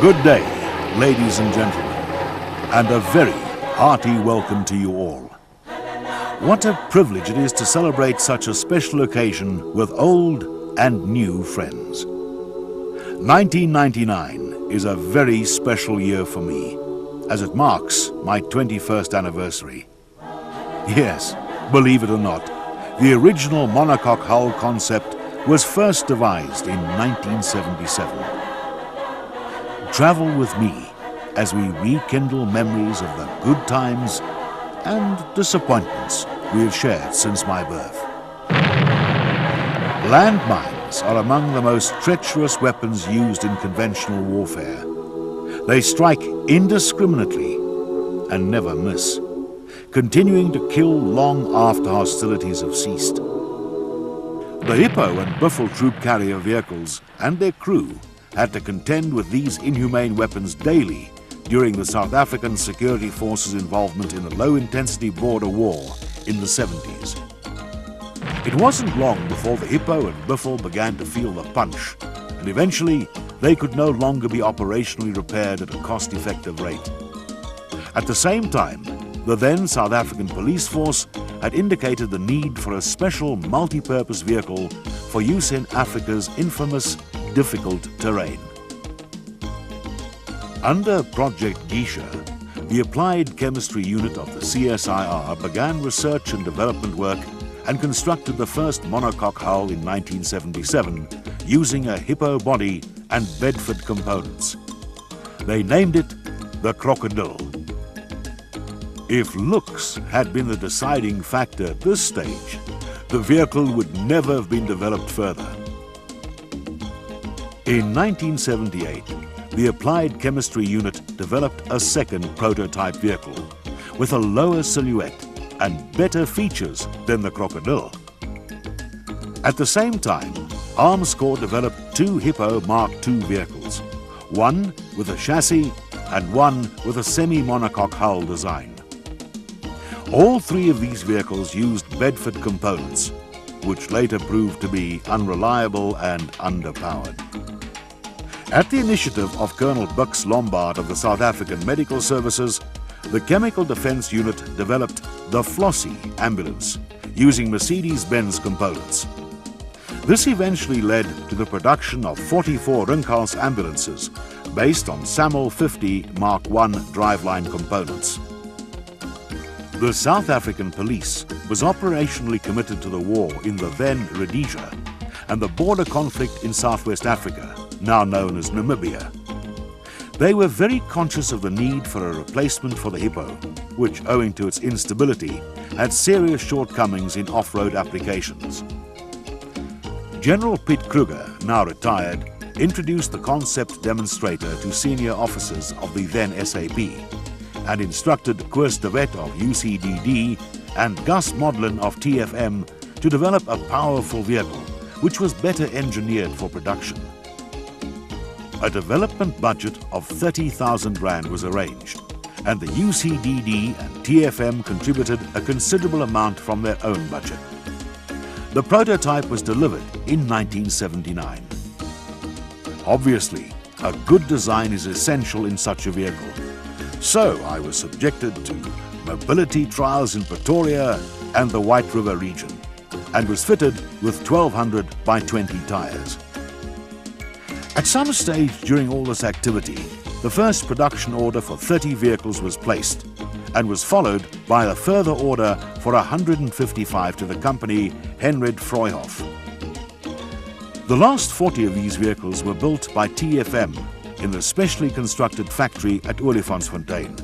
Good day, ladies and gentlemen, and a very hearty welcome to you all. What a privilege it is to celebrate such a special occasion with old and new friends. 1999 is a very special year for me, as it marks my 21st anniversary. Yes, believe it or not, the original monocoque hull concept was first devised in 1977. Travel with me as we rekindle memories of the good times and disappointments we have shared since my birth. Landmines are among the most treacherous weapons used in conventional warfare. They strike indiscriminately and never miss, continuing to kill long after hostilities have ceased. The Hippo and Buffel troop carrier vehicles and their crew had to contend with these inhumane weapons daily during the South African Security Forces' involvement in the low-intensity border war in the 70s. It wasn't long before the Hippo and Buffel began to feel the punch, and eventually they could no longer be operationally repaired at a cost-effective rate. At the same time, the then South African Police Force had indicated the need for a special multi-purpose vehicle for use in Africa's infamous difficult terrain. Under Project Geisha, the Applied Chemistry Unit of the CSIR began research and development work and constructed the first monocoque hull in 1977 using a Hippo body and Bedford components. They named it the Crocodile. If looks had been the deciding factor at this stage, the vehicle would never have been developed further. In 1978, the Applied Chemistry Unit developed a second prototype vehicle with a lower silhouette and better features than the Crocodile. At the same time, Arms Corps developed two Hippo Mark II vehicles, one with a chassis and one with a semi-monocoque hull design. All three of these vehicles used Bedford components, which later proved to be unreliable and underpowered. At the initiative of Colonel Bux Lombard of the South African Medical Services, the Chemical Defense Unit developed the Flossie ambulance using Mercedes-Benz components. This eventually led to the production of 44 Rinkhals ambulances based on SAML 50 Mark I driveline components. The South African Police was operationally committed to the war in the then Rhodesia and the border conflict in Southwest Africa, now known as Namibia. They were very conscious of the need for a replacement for the Hippo, which, owing to its instability, had serious shortcomings in off-road applications. General Piet Kruger, now retired, introduced the concept demonstrator to senior officers of the then SAP and instructed Koos de Wet of UCDD and Gus Modlin of TFM to develop a powerful vehicle which was better engineered for production. A development budget of 30,000 Rand was arranged, and the UCDD and TFM contributed a considerable amount from their own budget. The prototype was delivered in 1979. Obviously, a good design is essential in such a vehicle. So I was subjected to mobility trials in Pretoria and the White River region, and was fitted with 1200 by 20 tires. At some stage during all this activity, the first production order for 30 vehicles was placed and was followed by a further order for 155 to the company Henrid Freuhoff. The last 40 of these vehicles were built by TFM in the specially constructed factory at Olifantsfontein.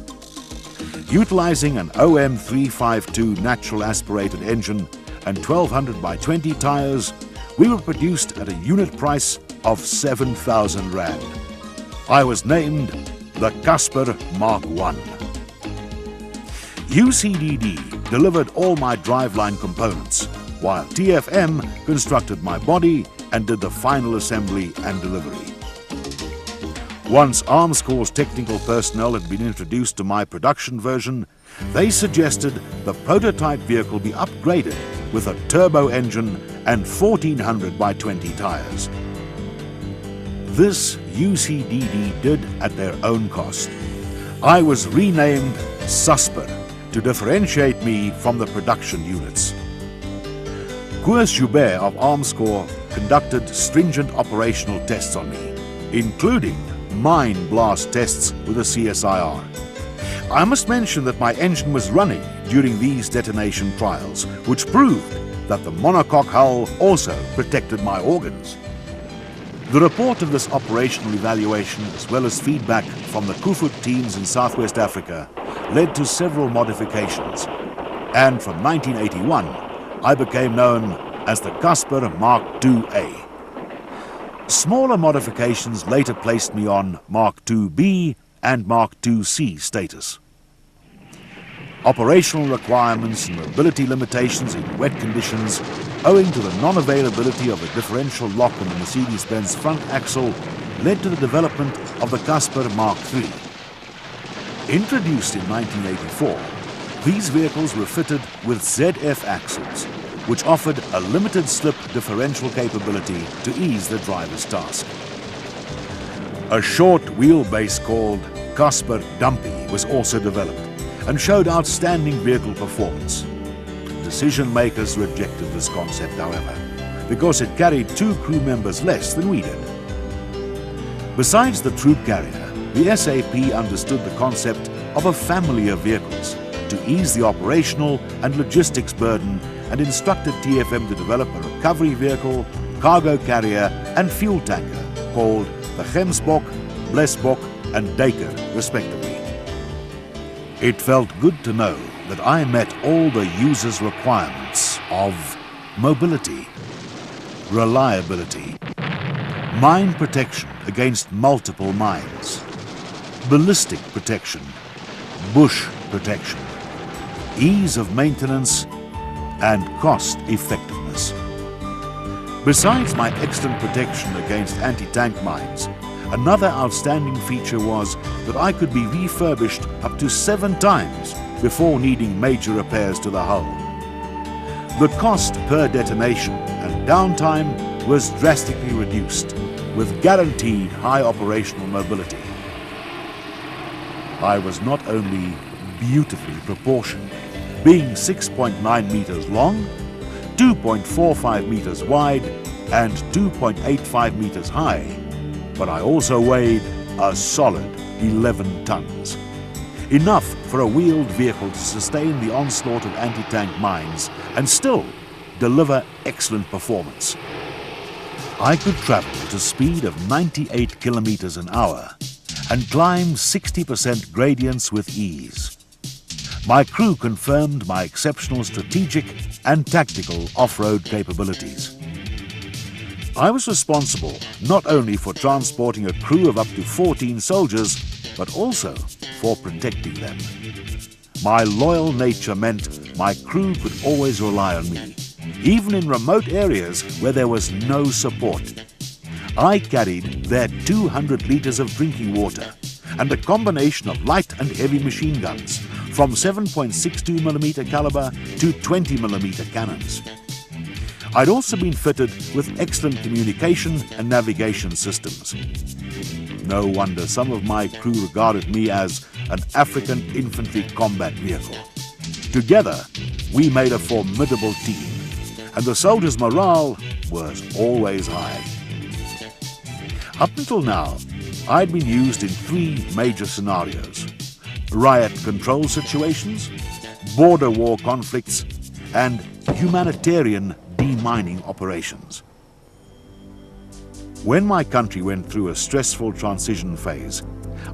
Utilizing an OM352 natural aspirated engine and 1200 by 20 tires, we were produced at a unit price of 7,000 Rand. I was named the CASSPIR Mark I. UCDD delivered all my driveline components, while TFM constructed my body and did the final assembly and delivery. Once Arms Corps technical personnel had been introduced to my production version, they suggested the prototype vehicle be upgraded with a turbo engine and 1400 by 20 tires. This UCDD did at their own cost. I was renamed CASSPIR to differentiate me from the production units. Koos Joubert of Arms Corps conducted stringent operational tests on me, including mine blast tests with a CSIR. I must mention that my engine was running during these detonation trials, which proved that the monocoque hull also protected my organs. The report of this operational evaluation, as well as feedback from the Kufut teams in Southwest Africa, led to several modifications, and from 1981 I became known as the CASSPIR Mark II-A. Smaller modifications later placed me on Mark II-B and Mark II-C status. Operational requirements and mobility limitations in wet conditions, owing to the non-availability of a differential lock in the Mercedes-Benz front axle, led to the development of the CASSPIR Mark III. Introduced in 1984, these vehicles were fitted with ZF axles, which offered a limited slip differential capability to ease the driver's task. A short wheelbase called CASSPIR Dumpy was also developed and showed outstanding vehicle performance. Decision makers rejected this concept, however, because it carried 2 crew members less than we did. Besides the troop carrier, the SAP understood the concept of a family of vehicles to ease the operational and logistics burden, and instructed TFM to develop a recovery vehicle, cargo carrier and fuel tanker called the Gemsbok, Blesbok and Dacre, respectively. It felt good to know that I met all the user's requirements of mobility, reliability, mine protection against multiple mines, ballistic protection, bush protection, ease of maintenance and cost effectiveness. Besides my excellent protection against anti-tank mines, another outstanding feature was that I could be refurbished up to 7 times before needing major repairs to the hull. The cost per detonation and downtime was drastically reduced, with guaranteed high operational mobility. I was not only beautifully proportioned, being 6.9 meters long, 2.45 meters wide and 2.85 meters high, but I also weighed a solid 11 tons. Enough for a wheeled vehicle to sustain the onslaught of anti-tank mines and still deliver excellent performance. I could travel at a speed of 98 kilometers an hour and climb 60% gradients with ease. My crew confirmed my exceptional strategic and tactical off-road capabilities. I was responsible not only for transporting a crew of up to 14 soldiers, but also for protecting them. My loyal nature meant my crew could always rely on me, even in remote areas where there was no support. I carried their 200 liters of drinking water and a combination of light and heavy machine guns, from 7.62mm caliber to 20mm cannons. I'd also been fitted with excellent communication and navigation systems. No wonder some of my crew regarded me as an African infantry combat vehicle. Together, we made a formidable team, and the soldiers' morale was always high. Up until now, I'd been used in 3 major scenarios: riot control situations, border war conflicts, and humanitarian demining operations. When my country went through a stressful transition phase,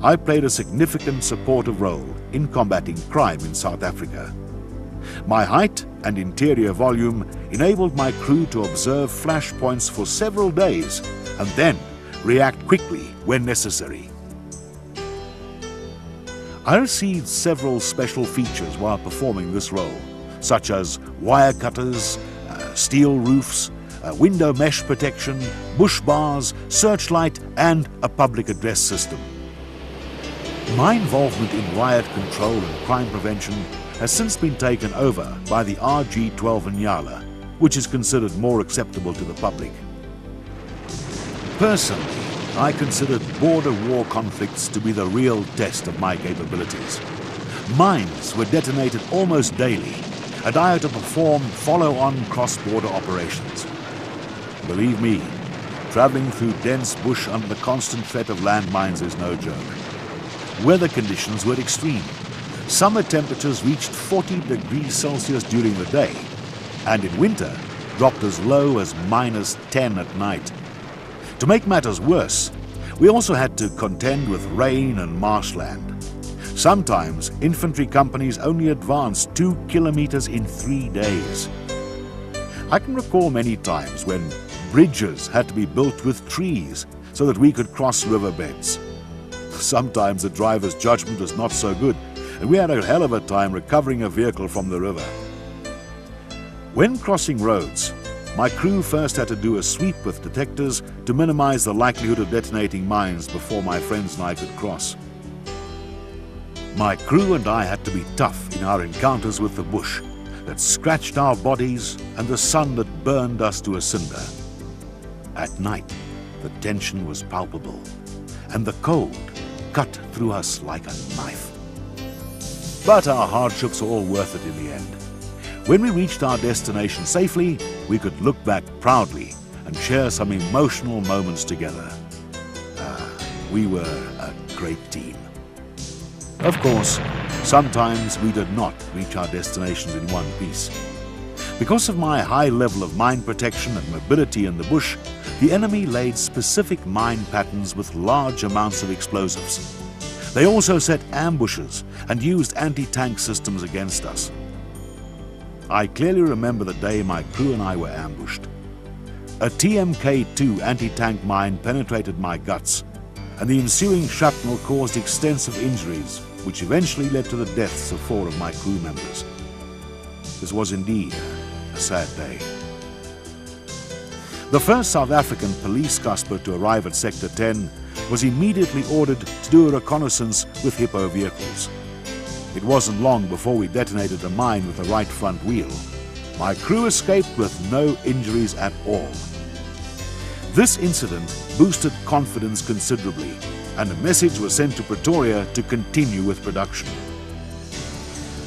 I played a significant supportive role in combating crime in South Africa. My height and interior volume enabled my crew to observe flashpoints for several days and then react quickly when necessary. I received several special features while performing this role, such as wire cutters, steel roofs, window mesh protection, bush bars, searchlight, and a public address system. My involvement in riot control and crime prevention has since been taken over by the RG-12 Nyala, which is considered more acceptable to the public. Personally, I considered border war conflicts to be the real test of my capabilities. Mines were detonated almost daily, and I had to perform follow-on cross-border operations. Believe me, traveling through dense bush under the constant threat of landmines is no joke. Weather conditions were extreme. Summer temperatures reached 40 degrees Celsius during the day, and in winter dropped as low as -10 at night. To make matters worse, we also had to contend with rain and marshland. Sometimes infantry companies only advanced 2 kilometers in 3 days. I can recall many times when bridges had to be built with trees so that we could cross riverbeds. Sometimes the driver's judgment was not so good, and we had a hell of a time recovering a vehicle from the river. When crossing roads, my crew first had to do a sweep with detectors to minimize the likelihood of detonating mines before my friends and I could cross. My crew and I had to be tough in our encounters with the bush that scratched our bodies and the sun that burned us to a cinder. At night, the tension was palpable, and the cold cut through us like a knife. But our hardships were all worth it in the end. When we reached our destination safely, we could look back proudly and share some emotional moments together. We were a great team. Of course, sometimes we did not reach our destinations in one piece. Because of my high level of mine protection and mobility in the bush, the enemy laid specific mine patterns with large amounts of explosives. They also set ambushes and used anti-tank systems against us. I clearly remember the day my crew and I were ambushed. A TMK-2 anti-tank mine penetrated my guts, and the ensuing shrapnel caused extensive injuries, which eventually led to the deaths of 4 of my crew members. This was indeed a sad day. The first South African police CASSPIR to arrive at Sector 10 was immediately ordered to do a reconnaissance with Hippo vehicles. It wasn't long before we detonated a mine with the right front wheel. My crew escaped with no injuries at all. This incident boosted confidence considerably, and a message was sent to Pretoria to continue with production.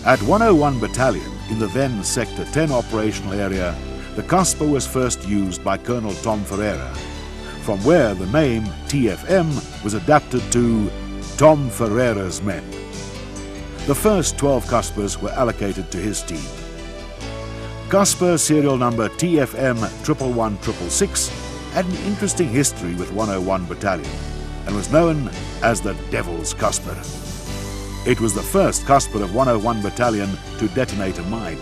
At 101 Battalion, in the then Sector 10 operational area, the CASSPIR was first used by Colonel Tom Ferreira, from where the name TFM was adapted to Tom Ferreira's Men. The first 12 CASSPIRs were allocated to his team. CASSPIR serial number TFM 111666 had an interesting history with 101 Battalion and was known as the Devil's CASSPIR. It was the first CASSPIR of 101 Battalion to detonate a mine,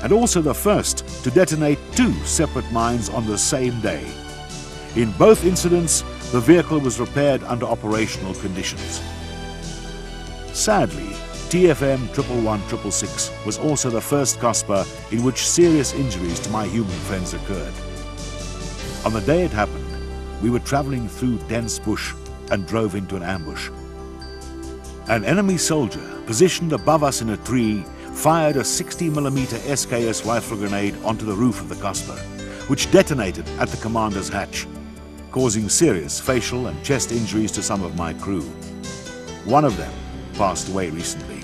and also the first to detonate 2 separate mines on the same day. In both incidents, the vehicle was repaired under operational conditions. Sadly, TFM 111666 was also the first CASSPIR in which serious injuries to my human friends occurred. On the day it happened, we were traveling through dense bush and drove into an ambush. An enemy soldier positioned above us in a tree fired a 60mm SKS rifle grenade onto the roof of the CASSPIR, which detonated at the commander's hatch, causing serious facial and chest injuries to some of my crew. One of them passed away recently.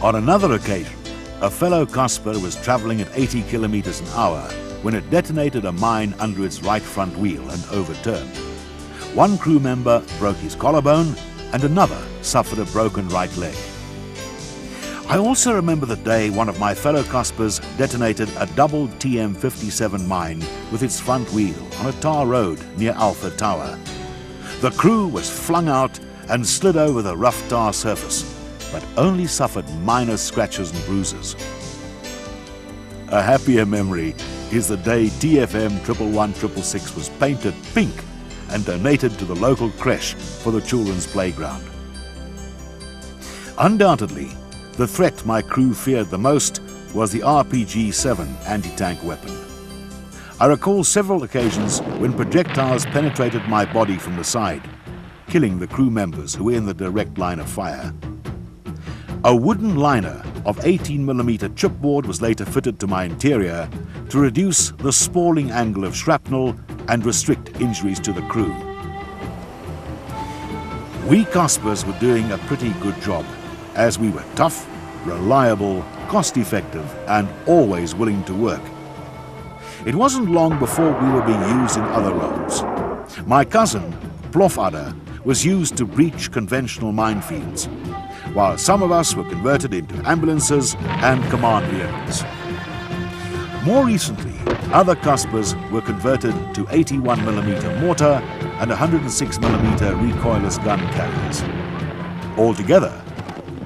On another occasion, a fellow CASSPIR was traveling at 80 kilometers an hour when it detonated a mine under its right front wheel and overturned. One crew member broke his collarbone and another suffered a broken right leg. I also remember the day one of my fellow CASSPIRs detonated a double TM57 mine with its front wheel on a tar road near Alpha Tower. The crew was flung out and slid over the rough tar surface, but only suffered minor scratches and bruises. A happier memory is the day TFM 111666 was painted pink and donated to the local creche for the children's playground. Undoubtedly, the threat my crew feared the most was the RPG-7 anti-tank weapon. I recall several occasions when projectiles penetrated my body from the side, killing the crew members who were in the direct line of fire. A wooden liner of 18mm chipboard was later fitted to my interior to reduce the spalling angle of shrapnel and restrict injuries to the crew. We Caspers were doing a pretty good job, as we were tough, reliable, cost-effective, and always willing to work. It wasn't long before we were being used in other roles. My cousin, Plofadder, was used to breach conventional minefields, while some of us were converted into ambulances and command vehicles. More recently, other Caspers were converted to 81mm mortar and 106mm recoilless gun carriers. Altogether,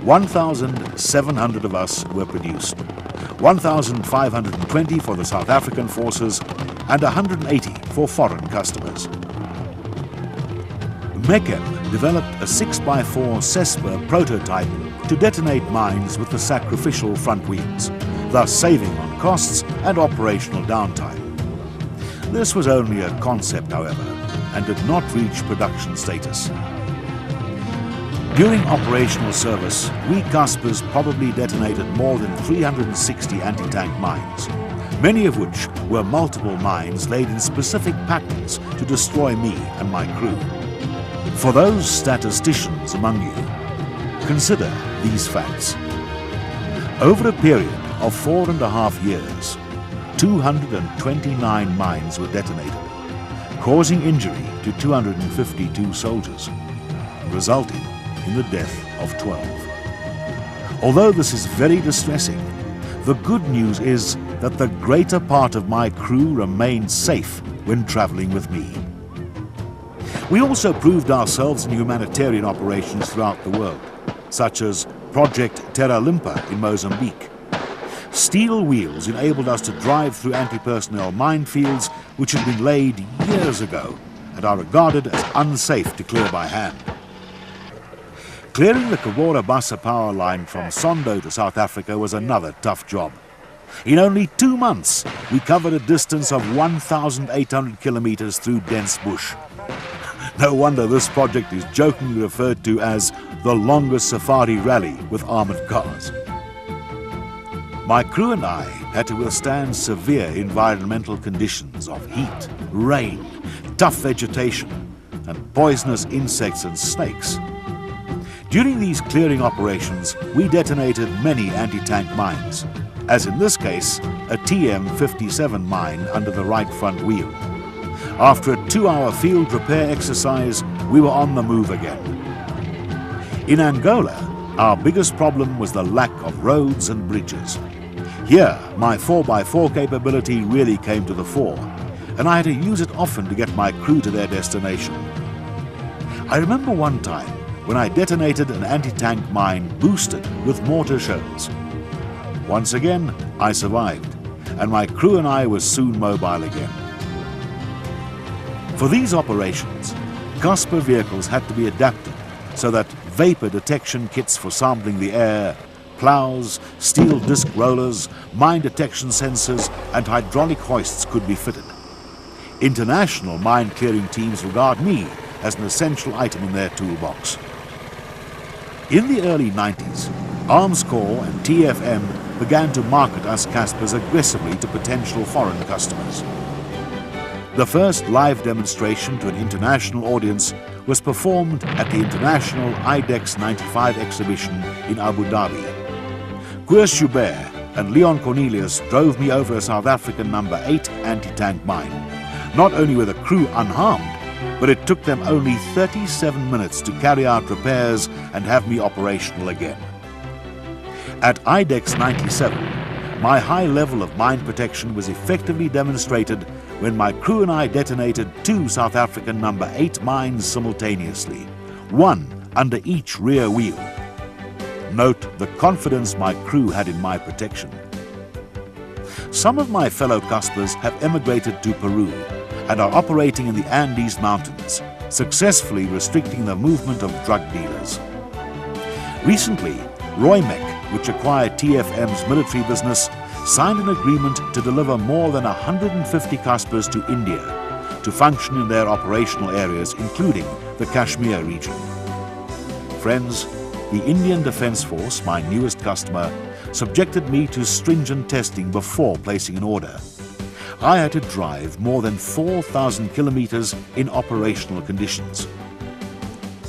1,700 of us were produced, 1,520 for the South African forces and 180 for foreign customers. Mechem developed a 6x4 CASSPIR prototype to detonate mines with the sacrificial front wheels, thus saving on costs and operational downtime. This was only a concept, however, and did not reach production status. During operational service, we Caspers probably detonated more than 360 anti-tank mines, many of which were multiple mines laid in specific patterns to destroy me and my crew. For those statisticians among you, consider these facts. Over a period of 4.5 years, 229 mines were detonated, causing injury to 252 soldiers, resulting in the death of 12. Although this is very distressing, the good news is that the greater part of my crew remained safe when traveling with me. We also proved ourselves in humanitarian operations throughout the world, such as Project Terra Limpa in Mozambique. Steel wheels enabled us to drive through anti-personnel minefields which had been laid years ago and are regarded as unsafe to clear by hand. Clearing the Cabora Bassa power line from Sondo to South Africa was another tough job. In only 2 months, we covered a distance of 1,800 kilometers through dense bush. No wonder this project is jokingly referred to as the longest safari rally with armored cars. My crew and I had to withstand severe environmental conditions of heat, rain, tough vegetation, and poisonous insects and snakes. During these clearing operations, we detonated many anti-tank mines, as in this case, a TM-57 mine under the right front wheel. After a 2-hour field repair exercise, we were on the move again. In Angola, our biggest problem was the lack of roads and bridges. Here, my 4x4 capability really came to the fore, and I had to use it often to get my crew to their destination. I remember one time when I detonated an anti-tank mine boosted with mortar shells. Once again, I survived, and my crew and I were soon mobile again. For these operations, CASSPIR vehicles had to be adapted so that vapor detection kits for sampling the air, plows, steel disc rollers, mine detection sensors, and hydraulic hoists could be fitted. International mine clearing teams regard me as an essential item in their toolbox. In the early 90s, Arms Corps and TFM began to market us Caspers aggressively to potential foreign customers. The first live demonstration to an international audience was performed at the International IDEX 95 exhibition in Abu Dhabi. Koos Joubert and Leon Cornelius drove me over a South African No. 8 anti-tank mine. Not only were the crew unharmed, but it took them only 37 minutes to carry out repairs and have me operational again. At IDEX 97, my high level of mine protection was effectively demonstrated when my crew and I detonated 2 South African No. 8 mines simultaneously, one under each rear wheel. Note the confidence my crew had in my protection. Some of my fellow Caspers have emigrated to Peru and are operating in the Andes Mountains, successfully restricting the movement of drug dealers. Recently, Roymec, which acquired TFM's military business, signed an agreement to deliver more than 150 Caspers to India to function in their operational areas, including the Kashmir region. Friends, the Indian Defence Force, my newest customer, subjected me to stringent testing before placing an order. I had to drive more than 4,000 kilometers in operational conditions.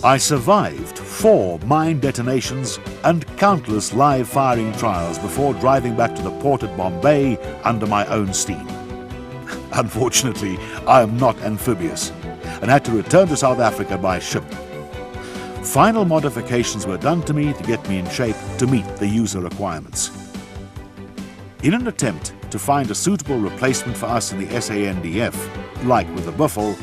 I survived 4 mine detonations and countless live firing trials before driving back to the port at Bombay under my own steam. Unfortunately, I am not amphibious and had to return to South Africa by ship. Final modifications were done to me to get me in shape to meet the user requirements. In an attempt to find a suitable replacement for us in the SANDF, like with the Buffel,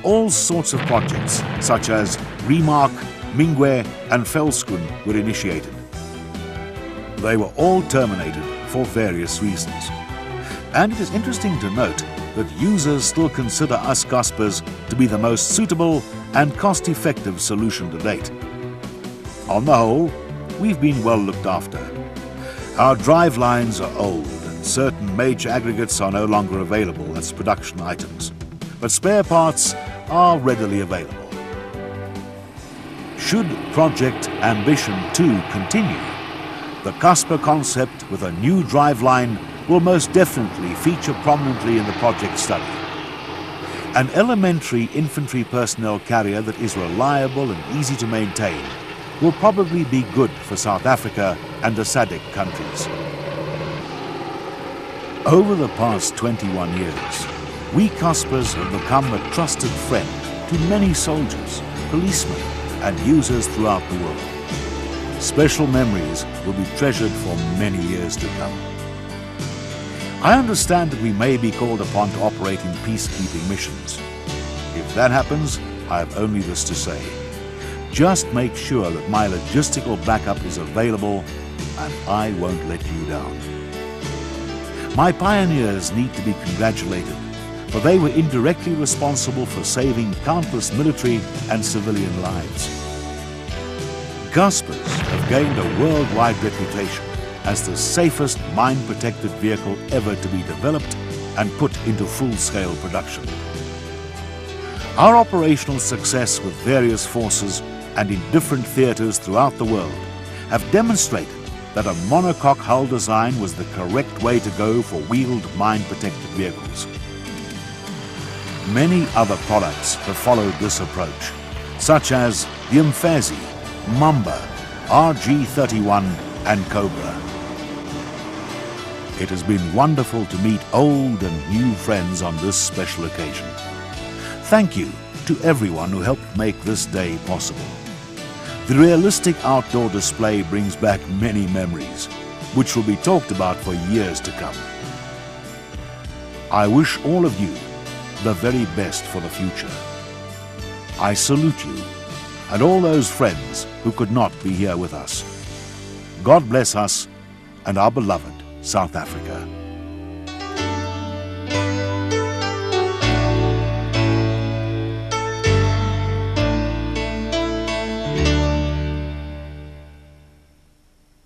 all sorts of projects such as Remark, Mingwe and Velskoen were initiated. They were all terminated for various reasons. And it is interesting to note that users still consider us CASSPIRs to be the most suitable and cost-effective solution to date. On the whole, we've been well looked after. Our drive lines are old and certain major aggregates are no longer available as production items, but spare parts are readily available. Should Project Ambition 2 continue, the CASSPIR concept with a new driveline will most definitely feature prominently in the project study. An elementary infantry personnel carrier that is reliable and easy to maintain will probably be good for South Africa and the SADC countries. Over the past 21 years, we CASSPIRs have become a trusted friend to many soldiers, policemen and users throughout the world. Special memories will be treasured for many years to come. I understand that we may be called upon to operate in peacekeeping missions. If that happens, I have only this to say. Just make sure that my logistical backup is available and I won't let you down. My pioneers need to be congratulated, for they were indirectly responsible for saving countless military and civilian lives. CASSPIRs have gained a worldwide reputation as the safest mine-protected vehicle ever to be developed and put into full-scale production. Our operational success with various forces and in different theaters throughout the world have demonstrated that a monocoque hull design was the correct way to go for wheeled mine-protected vehicles. Many other products have followed this approach, such as the Mfazi, Mamba, RG31 and Cobra. It has been wonderful to meet old and new friends on this special occasion. Thank you to everyone who helped make this day possible. The realistic outdoor display brings back many memories, which will be talked about for years to come. I wish all of you the very best for the future. I salute you and all those friends who could not be here with us. God bless us and our beloved South Africa.